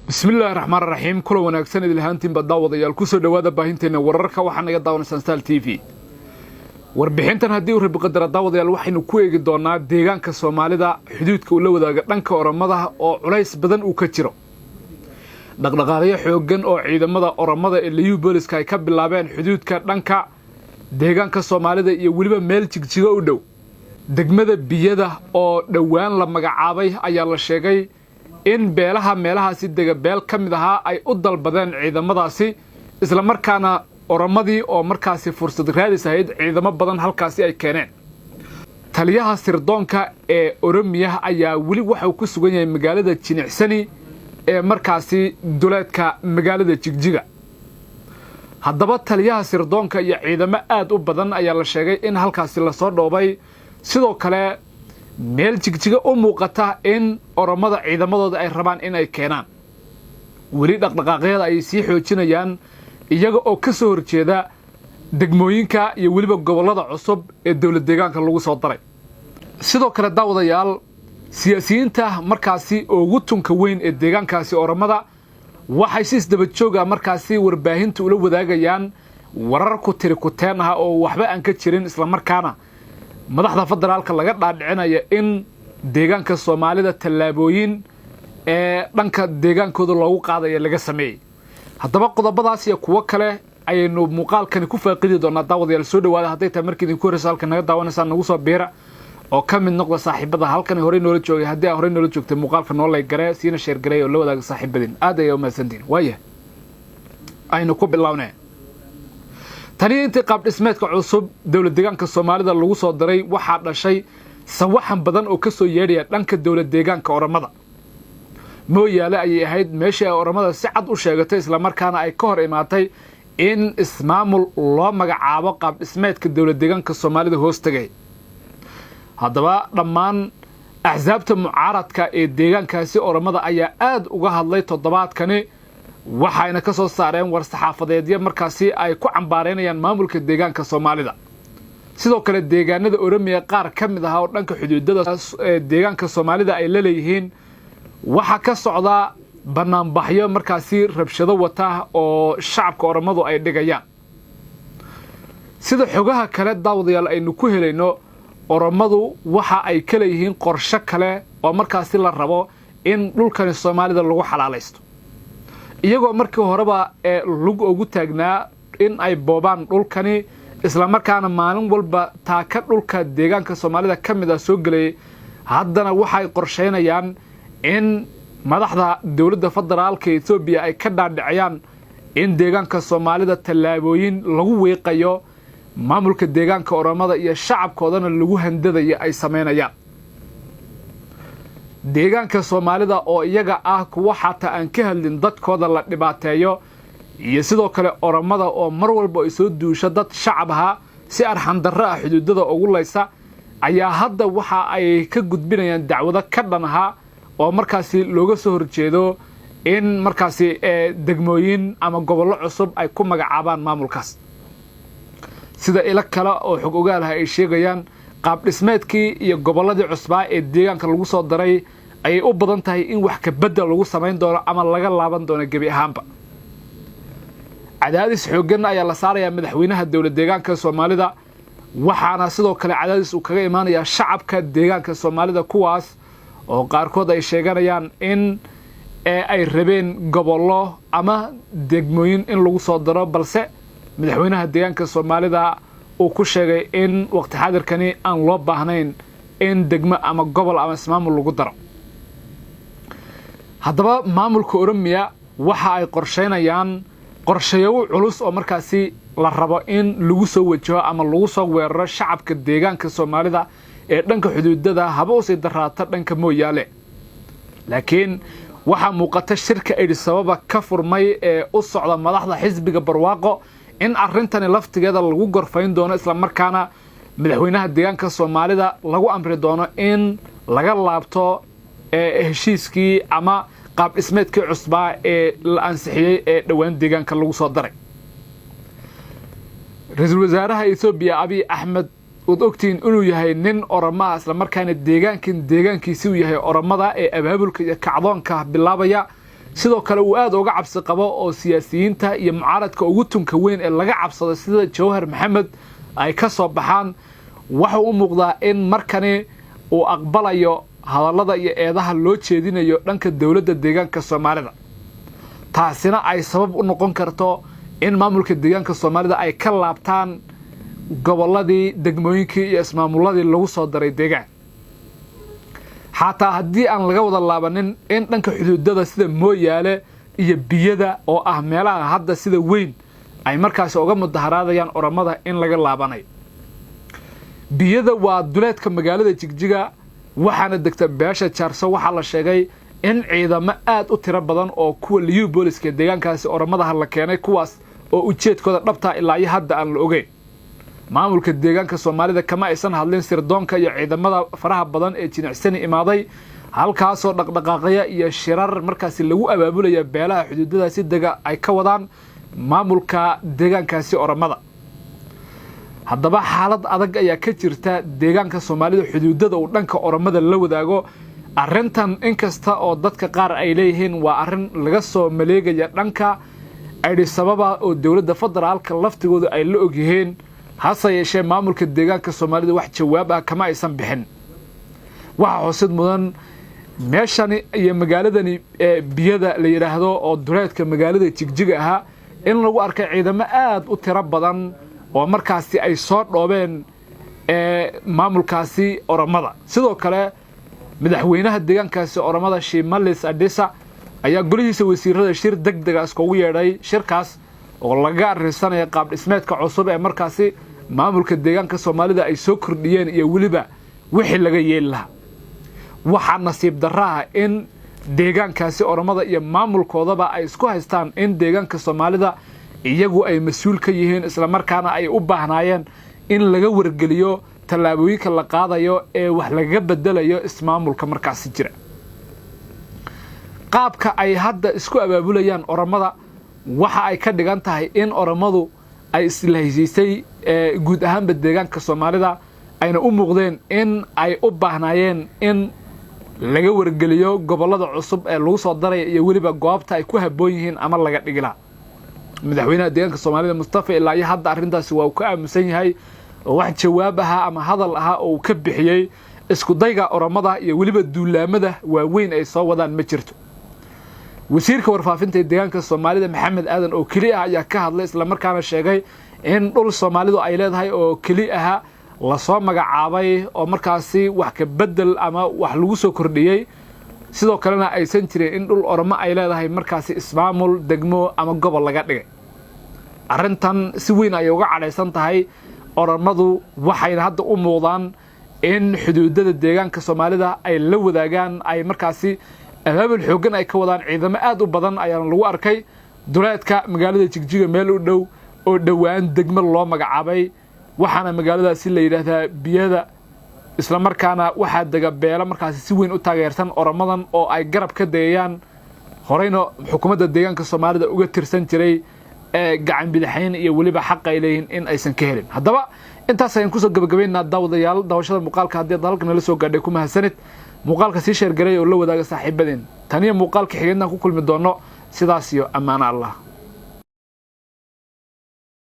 بسم الله الرحمن الرحيم كل وناكسن إذا هانتين بداوضيال كسر دوادا باهنتين ورركا waxaan iga daawanaysan Stal TV warbixintan hadii uu rib qadar daawadayal waxaynu ku eegi doonaa deegaanka Soomaalida xuduudka uu la wadaaga dhanka Oromada oo culays badan uu ka jiro dhaqdhaqaaqyo xoogan oo ciidamada Oromada ee Liyu Booliska ay ka bilaabeen xuduudka dhanka deegaanka Soomaalida iyo waliba meel jigjiga u dhow degmada biyada oo dhawaan la magacaabay ayaa la sheegay in beelaha meelahaasi dega beel ka mid ahaa ay u dalbadeen ciidamadaasi isla markaana Oromadii oo markaasi fursad raadis ahayd ciidamo badan halkaasi ay keeneen taliyaha sirdoonka ee Oromiya ayaa wali waxa uu ku sugan yahay magaalada Jinicsani ee markaasi duleedka magaalada Jigjiga haddaba taliyaha sirdoonka iyo ciidamo aad u badan ayaa la sheegay in halkaasi la soo dhoobay sidoo kale meel jigjiga u muuqata in Oromada ciidamadooda ay rabaan in ay keenaan wali dhaqdhaqaaqyada ay sii xoojinayaan iyaga oo ka soo horjeeda degmooyinka iyo waliba gobolada cusub ee dawlad deegaanka lagu soo daray sidoo kale daawadayaal siyaasiyiinta markaasi ugu tunka weyn ee deegaankaasi Oromada waxay si isdaba jooga markaasi warbaahinta ula wadaagayaan warar ku tiri ku teen ah oo waxba aan ka jirin isla markaana madaxda federaalka laga dhaadhicinaya in deegaanka Soomaalida talaabooyin ee dhanka deegaankooda loogu qaadayo laga sameeyay haddaba qodobadaas iyo kuwa kale ayaynu muuqaalkan ku faaqidi doonaa daawadayaal soo dhawaada haday tahay markii idin ku horeysaalka naga daawanaysan nagu soo biira oo ka mid noqda saaxiibada halkan hore noola joogay hadii hore noola joogtay muuqaalka noo lay garee siina share garee oo la wadaaga saaxiibadin aad ay u mahadsantiin waaya aynu ku bilownaa tani intii qaab dhismeedka cusub dawlad deegaanka Soomaalida lagu soo daray waxa dhashay sawaxan badan oo ka soo yeedhay dhanka dawlad deegaanka Oromada mooyaale ay ahayd meesha Oromada si cad u sheegatay isla markaana ay ka hor imaatay in ismaamul loo magacaabo qaab dhismeedka dawlad deegaanka Soomaalida hoos tagay haddaba dhammaan axsaabta mucaaradka ee deegaankaasi Oromada ayaa aad uga hadlay toddobaadkani waxayna ka soo saareen war saxaafadeedyo markaasi ay ku cambaareenayaan maamulka deegaanka Soomaalida sidoo kale deegaanada Oromiya qaar ka mid ah oo dhanka xuduudada deegaanka Soomaalida ay la leeyihiin waxa ka socda banaanbaxyo markaasi rabshado wata oo shacabka Oromadu ay dhigayaan sida xogaha kale daawadayaal aynu ku helayno Oromadu waxa ay kala yihiin qorshe kale oo markaasi la rabo in dhulkan Soomaalida lagu xalaalaysto iyagoo markii horeba lug ugu taagnaa in ay boobaan dhulkani isla markaana maalin walba taaka dhulka deegaanka Soomaalida ka mid ah soo galay haddana waxay qorsheynayaan in madaxda dawladda federaalka Itoobiya ay ka dhaadhiciyaan in deegaanka Soomaalida talaabooyin lagu weeqayo maamulka deegaanka Oromada iyo shacabkoodana lagu handadayo ay sameynayaan deegaanka Soomaalida oo iyaga ah kuwa xataa aan ka hadlin dadkooda la dhibaateeyo iyo sidoo kale Oromada oo mar walba ay soo duusho dad shacab ah si arxan darro ah xuduudada ugu leysa ayaa hadda waxa ay ka gudbinayaan dacwado ka dhanaha oo markaasi looga soo horjeedo in markaasi degmooyin ama gobollo cusub ay ku magacaabaan maamulkaas sida ila kale oo xog ogaal ah ay sheegayaan qaab dhismeedkii iyo gobolladii cusbaa ee deegaanka lagu soo daray ay u badan tahay in wax ka bedel lagu sameyn doono ama laga laaban doono gabi ahaanba cadaadis xoogan ayaa la saarayaa madaxweynaha dawlad deegaanka Soomaalida waxaana sidoo kale cadaadis uu kaga imaanaya shacabka deegaanka Soomaalida kuwaas oo qaarkood ay sheeganayaan in ay rabeen gobollo ama degmooyin in lagu soo daro balse madaxweynaha deegaanka Soomaalida uu ku sheegay in waqti xaadirkani aan loo baahnayn in degmo ama gobol ama ismaamul lagu daro haddaba maamulka Oromiya waxa ay qorsheynayaan qorshayo culus oo markaasi la rabo in lagu soo wajaho ama lagu soo weeraro shacabka deegaanka Soomaalida ee dhanka xuduudada haba u sii daraata dhanka mooyaale laakiin waxa muuqata shirka ay sababa ka furmay ee u socda madaxda xisbiga barwaaqo in arintani laftigeeda lagu gorfayn doono isla markaana madaxweynaha deegaanka Soomaalida lagu amri doono in laga laabto heshiiskii ama qaab dhismeedkii cusbaa ee la ansixiyay ee dhawaan deegaanka lagu soo daray ra'iisul wasaaraha Itoobiya Abiy Ahmed ogtiin inuu yahay nin Oromo isla markaana deegaankiisa uu yahay Oromada ee abaabulka iyo kacdoonka bilaabaya sidoo kale uu aad uga cabsi qabo oo siyaasiyiinta iyo mucaaradka ugu tunka weyn ee laga cabsado sida Jawhar Maxamed ay ka soo baxaan waxa uu muuqdaa in markani uu aqbalayo hadallada iyo eedaha loo jeedinayo dhanka dawladda deegaanka Soomaalida taasina ay sabab u noqon karto in maamulka deegaanka Soomaalida ay ka laabtaan gobolladii degmooyinkii iyo ismaamuladii lagu soo daray deegaan xataa haddii aan laga wada laabanin in dhanka xuduudada sida Mooyaale iyo Biyada oo ah meelaha hadda sida weyn ay markaas uga mudaharaadayaan oramada in laga laabanay Biyada waa duleedka magaalada Jigjiga waxaana degta beesha Jaarso waxa la sheegay in ciidamo aad u tiro badan oo kuwa liyu booliska deegaankaasi oramada la keenay kuwaas oo ujeedkooda dhabta ilaa hadda aan la ogeyn maamulka deegaanka Soomaalida kama aysan hadlin sirdoonka iyo ciidamada faraha badan ee jinacsani imaaday halkaas oo dhaqdhaqaaqaya iyo shirar markaas lagu abaabulaya beelaha xuduudadaasi dega ay ka wadaan maamulka deegaankaasi oramada haddaba xaalad adag ayaa ka jirta deegaanka Soomaalida xuduudada uu dhanka oramada la wadaago arrintan inkasta oo dadka qaar ay leeyihiin waa arrin laga soo maleegaya dhanka ay sababa oo dawladda federaalka laftigooda ay la ogyihiin hase yeeshee maamulka deegaanka Soomaalida wax jawaab ah kama aysan bixin waxa xusid mudan meeshani iyo magaaladani Biyada la yiraahdo oo duleedka magaalada Jigjiga ah in lagu arkay ciidamo aad u tiro badan oo markaasi ay soo dhoobeen maamulkaasi oramada sidoo kale madaxweynaha deegaankaasi oramada Shimalis Adisa ayaa golihiisa wasiirada shir degdeg ah isku yeedhay shirkaas oo laga arinsanaya qaab dhismeedka cusub ee markaasi maamulka deegaanka Soomaalida ay soo kordhiyeen iyo waliba wixii laga yeelaha waxa nasiib darraha in deegaankaasi oramada iyo maamulkoodaba ay isku haystaan in deegaanka Soomaalida iyagu ay mas'uul ka yihiin isla markaana ay u baahnaayeen in laga wargeliyo tallaabooyinka la qaadayo ee wax laga bedelayo ismaamulka markaasi jira qaabka ay hadda isku abaabulayaan oramada waxa ay ka dhigan tahay in oramadu ay islahaysiisay guud ahaanba deegaanka Soomaalida ayna u muuqdeen in ay u baahnaayeen in laga wargeliyo gobolada cusub ee lagu soo daray iyo waliba goobta ay ku haboon yihiin ama laga dhigila madaxweynaha deegaanka Soomaalida Mustafa ilaa hadda arrintaasi waa ka aamusan yahay wax jawaab ah ama hadal ah oo ka bixiyay isku dayga oramada iyo waliba duulaamada waaweyn ay soo wadaan ma jirto wasiirka warfaafinta deegaanka Soomaalida Maxamed Aadan oo kali ah ayaa ka hadlay isla markaana sheegay in dhul Soomaalidu ay leedahay oo kali ah la soo magacaabay oo markaasi wax ka bedel ama wax lagu soo kordhiyay sidoo kalena aysan jirin in dhul oramo ay leedahay markaasi ismaamul degmo ama gobol laga dhigay arrintan si weyn ay uga cadhaysan tahay oramadu waxayna hadda u muuqdaan in xuduudada deegaanka Soomaalida ay la wadaagaan ay markaasi abaabul xoogan ay ka wadaan ciidamo aad u badan ayaa lagu arkay duleedka magaalada Jigjiga meel u dhow oo dhawaan degmo loo magacaabay waxaana magaaladaasi la yiraahdaa Biyada isla markaana waxa daga beela markaasi si weyn u taageersan oramadan oo ay garab ka deeyaan horeyno xukuumadda deegaanka Soomaalida uga tirsan jiray gacan bidixayn iyo waliba xaq ay leeyihiin in aysan ka helin haddaba intaas ayaan ku soo gabagabeynaa daawashada muuqaalka haddii dalka nala soo gaadhay ku mahadsanid muuqaalka si sheer garay oo la wadaaga saaxiibadeen taniya muuqaalka xigeenna ku kulmi doono sidaas iyo amaana Allah